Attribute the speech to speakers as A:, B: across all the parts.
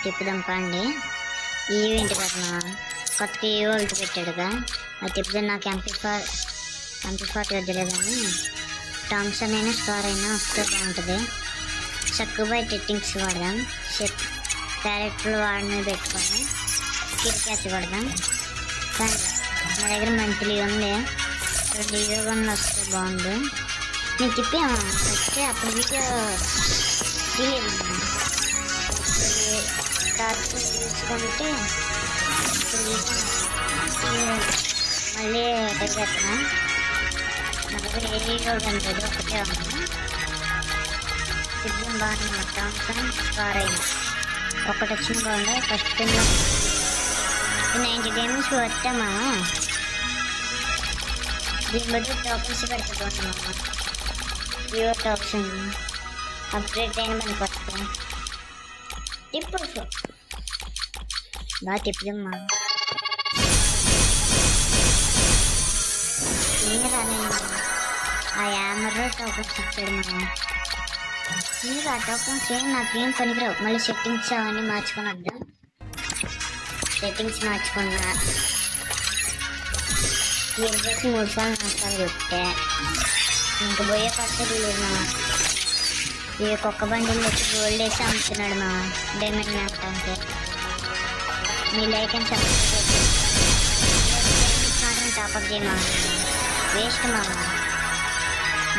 A: తిప్పుదాం పండి. ఈవెంట్ కదా కొత్తగా ఈవెంట్ పెట్టాడుగా, అది తిప్పుదాం. నాకు ఎంపీ40 వద్దలేదని థామ్సన్ అయినా స్టార్ అయినా వస్తే బాగుంటుంది. చక్కుబై టెట్టింగ్స్ వాడదాం. క్యారెక్టర్లు వాడిని పెట్టుకొని స్కిల్ క్యాచ్ వాడదాం. కానీ నా దగ్గర మంత్లీ ఉంది, 2 యోగంలో వస్తే బాగుంది. నేను తిప్పాము వస్తే అప్పుడు వీడియో తీసుకుంటే మళ్ళీ తగ్గేస్తున్నా. నా దగ్గర ఏ యోగం లేదు, ఒకటే ఉంది. సిద్ధం బాగుంది. థామ్సన్ స్టార్ అయింది, ఒకటి వచ్చిన బాగుంది. ఫస్ట్ 90 గేమ్స్ వచ్చామా, దీని బట్టి టోకన్స్ పెడుతున్నామా. జియో టోక్షన్ అప్గ్రేడ్ అయిన మనకి వస్తాం. తిప్పు బాగా తిప్పుదమ్మా. నేను రాలేమ్మా. ఆ యామర్లో టోకన్స్ ఇచ్చాడు మనం. మీరు ఆ టోకన్స్ నాకేం పనికిరావు. మళ్ళీ సెట్టింగ్స్ అవన్నీ మార్చుకొని వద్దాం. సెట్టింగ్స్ మార్చుకున్నా 3 సార్లు నష్టాలు కొట్టే ఇంక పోయే పచ్చడి లేదు మా. ఈ కుక్క బండిలు వచ్చి గోల్డ్ వేసి అమ్ముతున్నాడు మా, డైమండ్ నాటడానికి. మీ లైక్ అని సబ్స్క్రైబ్ మాత్రం టాపప్ చేయమా. వేస్ట్ మా,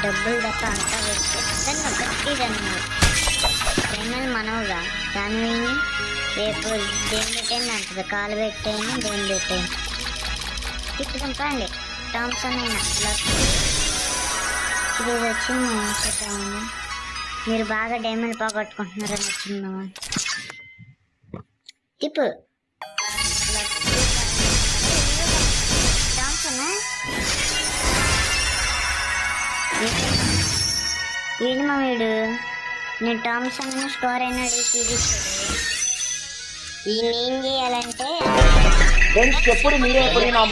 A: డబ్బులు తప్ప అంతా వేస్ట్. దాన్ని గట్టిదన్నా డైమండ్ మనవుగా, దాని విని రేపు దేని పెట్టేయండి అంటుంది. కాలు పెట్టేయండి, దేని పెట్టేయండి. తిప్పుకుంటండి. థామ్సన్ అయినా ఇది వచ్చింది. చెప్పాము మీరు బాగా డైమండ్ పోగొట్టుకుంటున్నారని వచ్చిందా. తిప్పు థామ్సన్ ఏంటి మా వీడు. నేను థామ్సన్ స్కోర్ అయినా చూపిస్తాడు. ఈయన ఏం చేయాలంటే
B: ఎప్పుడు మీరే నా